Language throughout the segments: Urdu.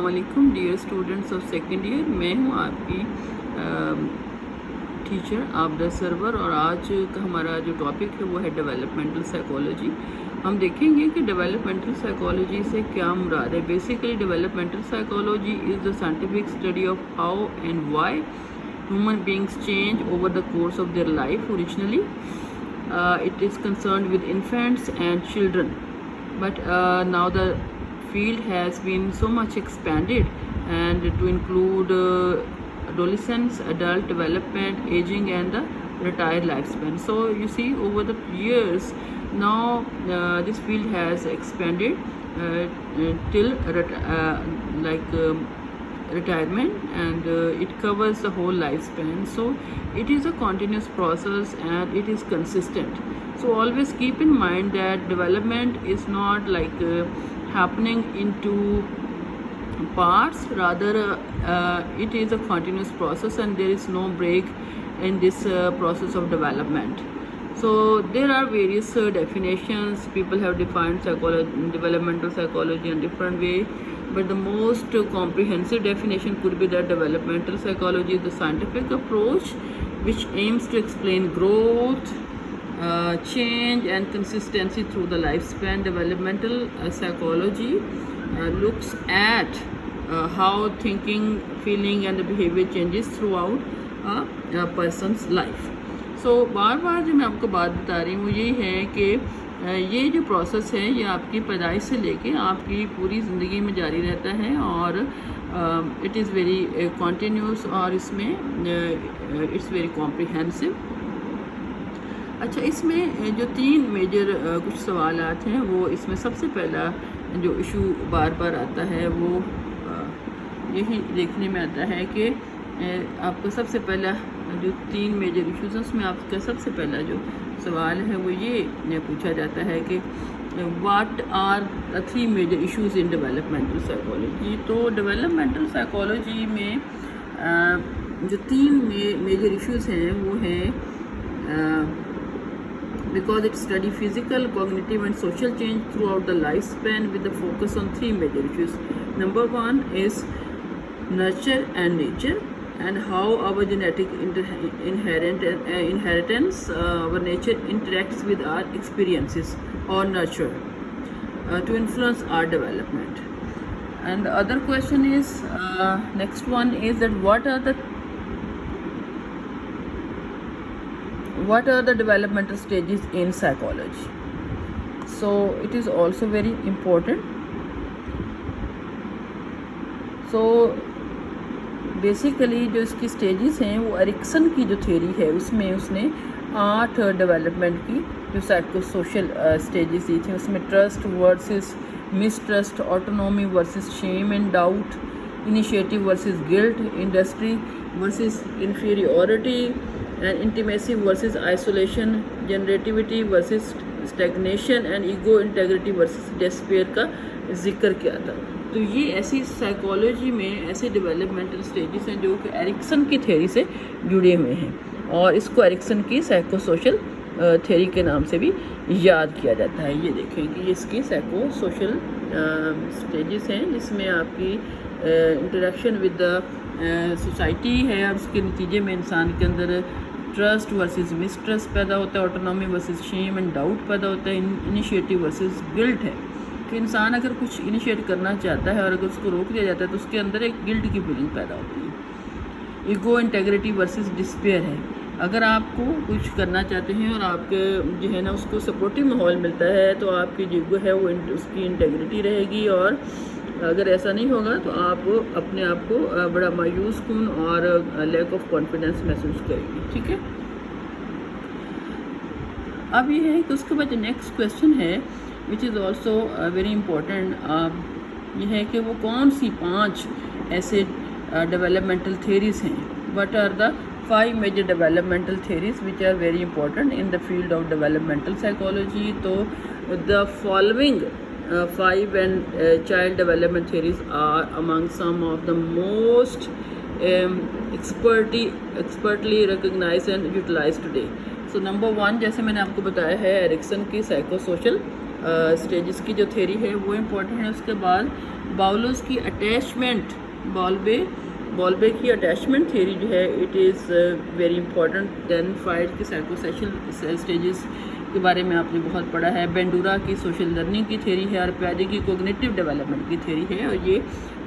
السلام علیکم dear students of second year. میں ہوں آپ کی ٹیچر عابدہ سرور, اور آج کا ہمارا جو ٹاپک ہے وہ ہے ڈیولپمنٹل سائیکالوجی. ہم دیکھیں گے کہ ڈیولپمنٹل سائیکالوجی سے کیا مراد ہے. Basically developmental psychology is the scientific study of how and why human beings change over the course of their life. Originally it is concerned with infants and children, but now the field has been so much expanded and to include adolescence, adult development, aging and the retired lifespan. So you see, over the years now this field has expanded till retirement, and it covers the whole lifespan. So it is a continuous process and it is consistent. So always keep in mind that development is not like happening into parts, rather it is a continuous process and there is no break in this process of development. So there are various definitions. People have defined developmental psychology in different way, but the most comprehensive definition could be that developmental psychology is the scientific approach which aims to explain growth, change and consistency through the lifespan. Developmental psychology looks at how thinking, feeling and behavior changes throughout a person's life. سو بار بار جو میں آپ کو بات بتا رہی ہوں وہ یہی ہے کہ یہ جو پروسیس ہے یہ آپ کی پیدائش سے لے کے آپ کی پوری زندگی میں جاری رہتا ہے, اور اٹ از ویری کنٹینیوس, اور اس میں اٹس ویری کمپریہنسو. اچھا, اس میں جو تین میجر کچھ سوالات ہیں وہ اس میں سب سے پہلا جو ایشو بار بار آتا ہے وہ یہی دیکھنے میں آتا ہے کہ آپ کو سب سے پہلا جو تین میجر ایشوز ہیں اس میں آپ کا سب سے پہلا جو سوال ہے وہ یہ پوچھا جاتا ہے کہ what are the three major issues in developmental psychology. تو ڈیولپمنٹل سائیکالوجی میں جو تین میجر ایشوز ہیں وہ ہیں because it study physical, cognitive and social change throughout the lifespan with the focus on three major issues. Number one is nurture and nature, and how our genetic inheritance, our nature interacts with our experiences or nurture to influence our development. And the other question is, next one is that what are the developmental stages in psychology. So it is also very important. So basically جو اس کی سٹیجز ہیں وہ ایرکسن کی جو تھیوری ہے اس میں اس نے 8 ڈیولپمنٹ کی جو سائیکو سوشل سٹیجز دی تھیں. اس میں trust versus mistrust, autonomy versus shame and doubt, initiative versus guilt, industry versus inferiority and intimacy versus isolation, generativity versus stagnation and ego integrity versus despair کا ذکر کیا تھا. تو یہ ایسی سائیکالوجی میں ایسے ڈیولپمنٹل سٹیجز ہیں جو کہ ایرکسن کی تھیوری سے جڑے ہوئے ہیں, اور اس کو ایرکسن کی سائیکو سوشل تھیوری کے نام سے بھی یاد کیا جاتا ہے. یہ دیکھیں کہ یہ اس کی سائیکو سوشل سٹیجز ہیں جس میں آپ کی انٹریکشن ود دا سوسائٹی ہے, اور اس کے نتیجے میں انسان کے اندر ٹرسٹ ورسز مس ٹرسٹ پیدا ہوتا ہے, autonomy versus shame and doubt پیدا ہوتا ہے, انیشیٹو ورسز گلٹ ہے کہ انسان اگر کچھ انیشیٹ کرنا چاہتا ہے اور اگر اس کو روک دیا جاتا ہے تو اس کے اندر ایک گلٹ کی فیلنگ پیدا ہوتی ہے. ایگو انٹیگریٹی ورسز ڈسپیئر ہے. اگر آپ کو کچھ کرنا چاہتے ہیں اور آپ کے جو ہے نا اس کو سپورٹیو ماحول ملتا ہے تو آپ کی جو ایگو ہے وہ اس کی انٹیگریٹی رہے گی, اور اگر ایسا نہیں ہوگا تو آپ اپنے آپ کو بڑا مایوس کن اور لیک آف کانفیڈنس محسوس کریں گے. ٹھیک ہے, اب یہ ہے کہ اس کے بعد جو نیکسٹ کویشچن ہے which is also very important, یہ ہے کہ وہ کون سی 5 ایسے ڈیولپمنٹل تھیوریز ہیں. what are the 5 major developmental theories which are very important in the field of developmental psychology. تو the following 5 and child development theories are among some of the most expertly recognized and utilized today. So number 1 جیسے میں نے آپ کو بتایا ہے ایرکسن کی سائیکو سوشل اسٹیجز کی جو تھیری ہے وہ امپورٹنٹ ہے. اس کے بعد باؤلوز کی اٹیچمنٹ، بالبے کی اٹیچمنٹ تھیری جو ہے اٹ از ویری امپورٹنٹ. دین فائڈ کی سائیکو سیشل اسٹیجز کے بارے میں آپ نے بہت پڑھا ہے. بینڈورا کی سوشل لرننگ کی تھیری ہے، اور پیاجے کی کوگنیٹیو ڈیولپمنٹ کی تھیری ہے. اور یہ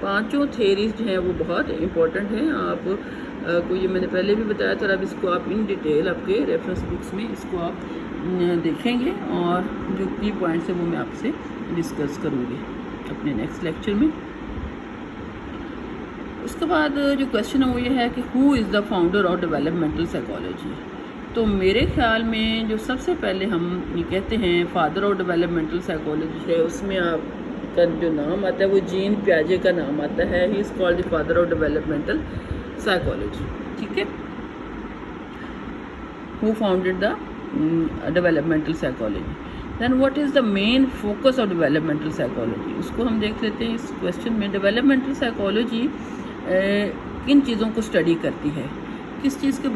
پانچوں تھیریز جو ہیں وہ بہت امپورٹنٹ ہیں. آپ کو یہ میں نے پہلے بھی بتایا تھا، اب اس کو آپ ان ڈیٹیل آپ کے ریفرنس بکس میں اس کو آپ دیکھیں گے، اور جو کی پوائنٹس ہیں وہ میں آپ سے ڈسکس کروں گی اپنے نیکسٹ لیکچر میں. اس کے بعد جو کویشچن ہے وہ یہ ہے کہ who is the founder of developmental psychology. تو میرے خیال میں جو سب سے پہلے ہم یہ کہتے ہیں فادر آف ڈیولپمنٹل سائیکالوجی ہے، اس میں آپ کا جو نام آتا ہے وہ جین پیاجے کا نام آتا ہے. He is called the father of developmental psychology. ٹھیک ہے، who founded the developmental psychology. Then what is the main focus of developmental psychology؟ اس کو ہم دیکھ لیتے ہیں اس کویشچن میں. ڈیولپمنٹل سائیکالوجی کن چیزوں کو اسٹڈی کرتی ہے، کس چیز کے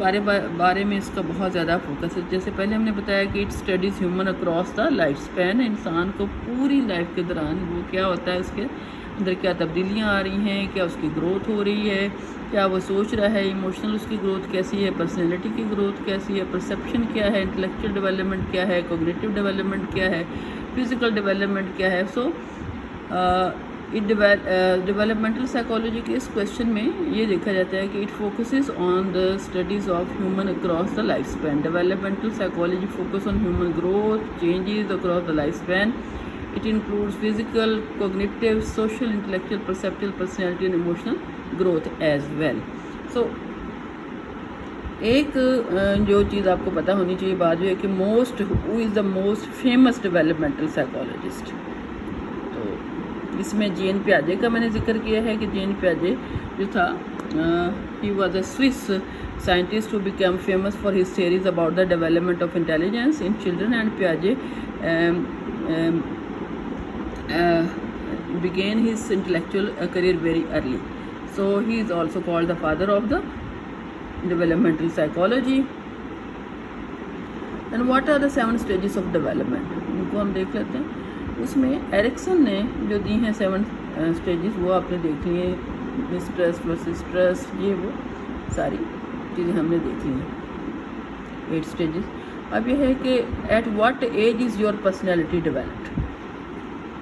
بارے میں اس کا بہت زیادہ فوکس ہے. جیسے پہلے ہم نے بتایا کہ it studies human across the life span. انسان کو پوری لائف کے دوران وہ کیا ہوتا ہے، اس کے اندر کیا تبدیلیاں آ رہی ہیں، کیا اس کی گروتھ ہو رہی ہے، کیا وہ سوچ رہا ہے، ایموشنل اس کی گروتھ کیسی ہے، پرسنالٹی کی گروتھ کیسی ہے، پرسیپشن کیا ہے، انٹلیکچوئل ڈیولپمنٹ کیا ہے، کوگنیٹیو ڈیولپمنٹ کیا ہے، فزیکل ڈیولپمنٹ کیا ہے. سو ڈیولپمنٹل سائیکالوجی کے اس کویشچن میں یہ دیکھا جاتا ہے کہ it focuses on the studies of human across the life span. Developmental psychology focus on human growth changes across the life span. It includes physical, cognitive, social, intellectual, perceptual, personality and emotional growth as well. So ایک جو چیز آپ کو پتہ ہونی چاہیے بات جو ہے کہ who is the most famous developmental psychologist. تو اس میں جین پیاجے کا میں نے ذکر کیا ہے کہ جین پیاجے جو تھا he was a Swiss scientist who became famous for his theories about the development of intelligence in children, and Piaget began his intellectual career very early. So he is also called the father of the developmental psychology. And what are the 7 stages of development؟ ان کو ہم دیکھ لیتے ہیں. اس میں ایرکسن نے جو دی ہیں 7 stages وہ آپ نے دیکھ لی ہیں. اسٹریس ورسز اسٹریس، یہ وہ ساری چیزیں ہم نے دیکھ لی ہیں 8 stages. اب یہ ہے کہ at what age is your personality developed.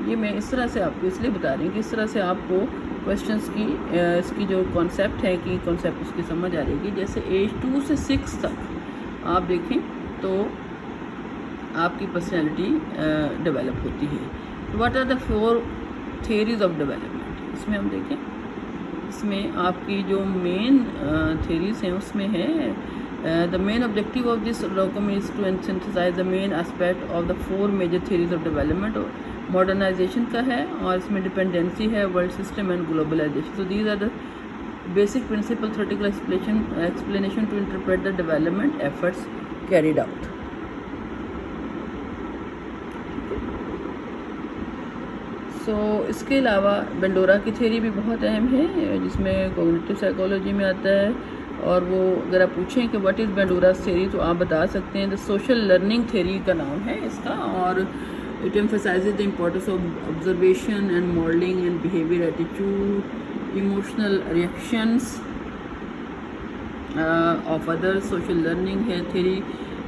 یہ میں اس طرح سے آپ کو اس لیے بتا رہی ہوں کہ اس طرح سے آپ کو کویشچنس کی اس کی جو کانسیپٹ ہے کہ کانسیپٹ اس کی سمجھ آ جائے گی. جیسے ایج 2 سے 6 تک آپ دیکھیں تو آپ کی پرسنالٹی ڈیولپ ہوتی ہے. What are the 4 theories of development? اس میں ہم دیکھیں، اس میں آپ کی جو مین تھیریز ہیں اس میں ہے the main objective of this document is to synthesize the main aspect of the 4 major theories of development. Modernisation کا ہے، اور اس میں ڈپینڈنسی ہے، world system and globalisation. So these are the basic principle theoretical explanation to interpret the development efforts carried out. So اس کے علاوہ بینڈورا کی تھیوری بھی بہت اہم ہے جس میں کوگنیٹیو سائیکالوجی میں آتا ہے. اور وہ اگر آپ پوچھیں کہ واٹ از بینڈوراز تھیوری تو آپ بتا سکتے ہیں دا سوشل لرننگ تھیوری کا نام ہے اس کا. اور it emphasizes the importance of observation and modeling and behavior, attitude, emotional reactions of others. Social learning theory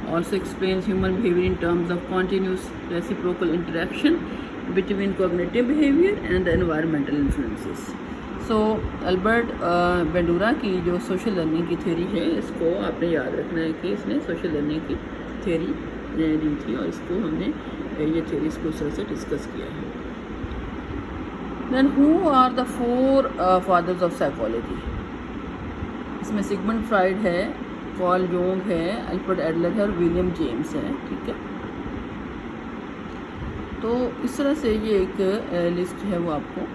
also explains human behavior in terms of continuous reciprocal interaction between cognitive behavior and the environmental influences. So Albert Bandura کی جو سوشل لرننگ کی تھیوری ہے اس کو آپ نے یاد رکھنا ہے کہ اس نے سوشل لرننگ کی تھیوری دی تھی، اور اس کو ہم نے یہ تھیوریز کو اس طرح سے ڈسکس کیا ہے. Then who are the 4 fathers of psychology? اس میں سگمنڈ فرائڈ ہے، کارل یونگ ہے، الفریڈ ایڈلر ہے، اور ولیم جیمس ہے. ٹھیک ہے، تو اس طرح سے یہ ایک لسٹ ہے وہ آپ کو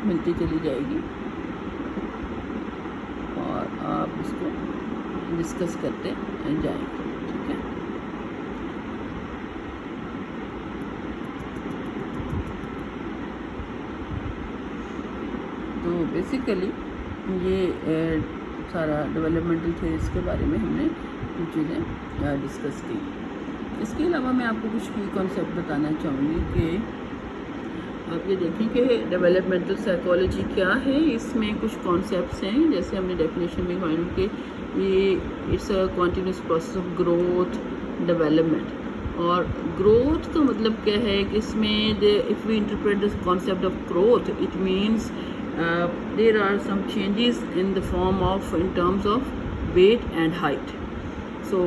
ملتی چلی جائے گی، اور آپ اس کو ڈسکس کرتے جائیں گے. ٹھیک ہے، تو بیسیکلی یہ سارا ڈیولپمنٹل تھیوریز کے بارے میں ہم نے کچھ چیزیں ڈسکس کی. اس کے علاوہ میں آپ کو کچھ کی کانسیپٹ بتانا چاہوں گی کہ آپ یہ دیکھیں کہ ڈیولپمنٹل سائیکالوجی کیا ہے. اس میں کچھ کانسیپٹس ہیں جیسے ہم نے ڈیفینیشن میں معلوم کہ یہ it's a continuous process of growth development. اور گروتھ کا مطلب کیا ہے کہ اس میں if we interpret this concept of growth it means there are some changes in the form of in terms of weight and height. So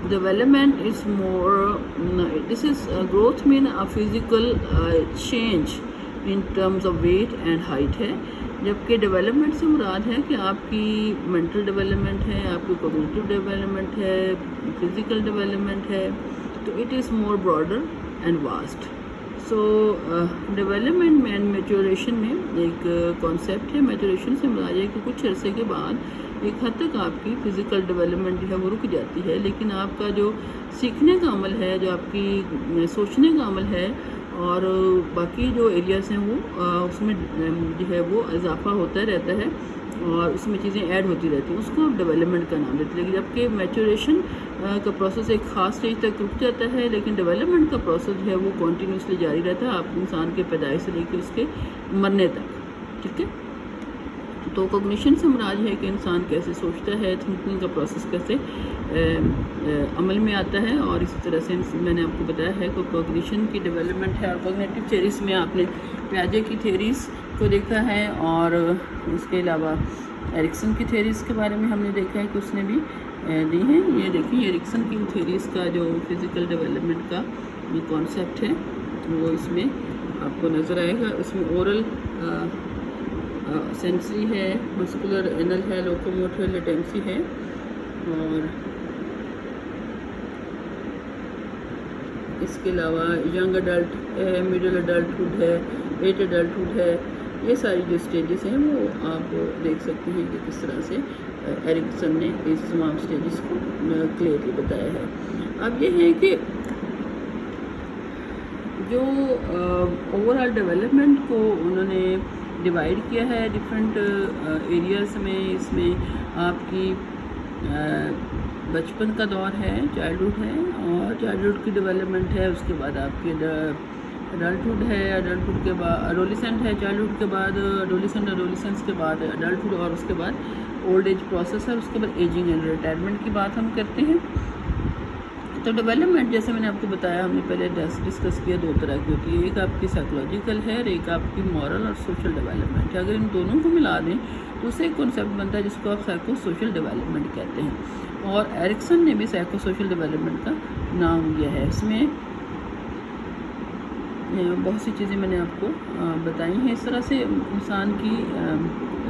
development is more this is growth mean a physical change in terms of weight and height ہے, جبکہ ڈیولپمنٹ سے مراد ہے کہ آپ کی مینٹل ڈیولپمنٹ ہے, آپ کی کوگنیٹیو ڈیولپمنٹ ہے, فزیکل ڈیولپمنٹ ہے. تو it is more broader and vast. So development and maturation میں ایک کانسیپٹ ہے. میچوریشن سے مراد ہے کہ کچھ عرصے کے بعد ایک حد تک آپ کی فزیکل ڈیولپمنٹ جو ہے وہ رک جاتی ہے, لیکن آپ کا جو سیکھنے کا عمل ہے, جو آپ کی سوچنے کا عمل ہے اور باقی جو ایریاز ہیں وہ اس میں جو ہے وہ اضافہ ہوتا رہتا ہے اور اس میں چیزیں ایڈ ہوتی رہتی ہیں. اس کو ڈیولپمنٹ کا نام دیتے ہیں. لیکن جبکہ میچوریشن کا پروسیس ایک خاص اسٹیج تک رک جاتا ہے, لیکن ڈیولپمنٹ کا پروسیس جو ہے وہ کنٹینیوسلی جاری رہتا ہے آپ انسان کے پیدائش سے لے کے اس کے مرنے تک. ٹھیک ہے. تو کوگنیشن سے مراد ہے کہ انسان کیسے سوچتا ہے, تھنکنگ کا پروسیس کیسے عمل میں آتا ہے. اور اسی طرح سے میں نے آپ کو بتایا ہے کہ کوگنیشن کی ڈیولپمنٹ ہے. اور کوگنیٹیو تھیریز میں آپ نے پیاجے کی تھیریز کو دیکھا ہے, اور اس کے علاوہ ایرکسن کی تھیریز کے بارے میں ہم نے دیکھا ہے کہ اس نے بھی دی ہیں. یہ دیکھیں ایرکسن کی تھیریز کا جو فزیکل ڈیولپمنٹ کا جو کانسیپٹ ہے وہ اس میں آپ کو نظر آئے گا. اس میں اورل سینسری ہے, مسکولر اینل ہے, لوکوموٹر لیٹنسی ہے, اور اس کے علاوہ ینگ اڈلٹ ہے, مڈل اڈلٹہڈ ہے, لیٹ اڈلٹہڈ ہے. یہ ساری جو اسٹیجز ہیں وہ آپ دیکھ سکتے ہیں کہ کس طرح سے ایرکسن نے اس تمام اسٹیجز کو کلیئرلی بتایا ہے. اب یہ ہے کہ جو اوور آل ڈیولپمنٹ کو انہوں نے ڈیوائڈ کیا ہے ڈفرینٹ ایریاز میں. اس میں آپ کی بچپن کا دور ہے, چائلڈہڈ ہے, اور چائلڈہڈ کی ڈیولپمنٹ ہے. اس کے بعد آپ کی اڈلٹہڈ ہے, اڈلٹہڈ کے بعد ایڈولسنٹ ہے, چائلڈہڈ کے بعد ایڈولسنٹ, ایڈولسنس کے بعد اڈلٹہڈ, اور اس کے بعد اولڈ ایج پروسیس ہے. اس کے بعد ایجنگ اینڈ ریٹائرمنٹ کی بات ہم کرتے ہیں. تو ڈیولپمنٹ جیسے میں نے آپ کو بتایا, ہم نے پہلے ڈسکس کیا, دو طرح کی ہوتی ہے. ایک آپ کی سائیکولوجیکل ہے اور ایک آپ کی مورل اور سوشل ڈیولپمنٹ ہے. اگر ان دونوں کو ملا دیں تو اسے ایک کنسیپٹ بنتا ہے جس کو آپ سائیکو سوشل ڈیولپمنٹ کہتے ہیں. اور ایرکسن نے بھی سائیکو سوشل ڈیولپمنٹ کا نام دیا ہے. اس میں بہت سی چیزیں میں نے آپ کو بتائی ہیں. اس طرح سے انسان کی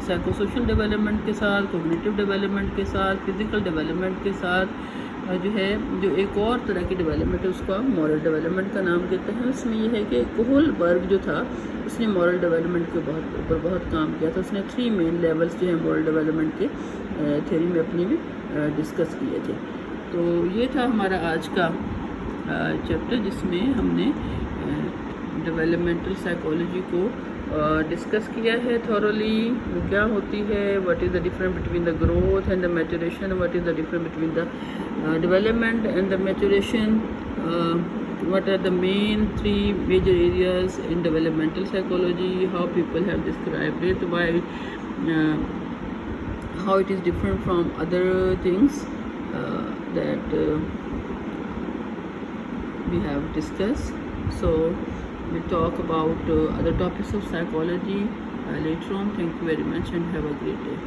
سائیکو سوشل ڈیولپمنٹ کے ساتھ, کوگنیٹیو ڈیولپمنٹ کے ساتھ, فزیکل ڈیولپمنٹ کے ساتھ جو ہے جو ایک اور طرح کی ڈیولپمنٹ ہے اس کو آپ مورل ڈیولپمنٹ کا نام دیتے ہیں. اس میں یہ ہے کہ کوہل برگ جو تھا اس نے مورل ڈیولپمنٹ کے اوپر بہت کام کیا تھا. اس نے 3 مین لیولز جو ہیں مورل ڈیولپمنٹ کے تھیوری میں اپنی میں ڈسکس کیے تھے. تو یہ تھا ہمارا آج کا چیپٹر جس میں ہم نے ڈیولپمنٹل سائیکالوجی کو ڈسکس کیا ہے تھورولی. وہ کیا ہوتی ہے, what is the difference between the growth and the maturation, what is the difference between the development and the maturation, what are the main 3 major areas in developmental psychology, how people have described it, why how it is different from other things that we have discussed. So we'll talk about other topics of psychology later on. Thank you very much and have a great day.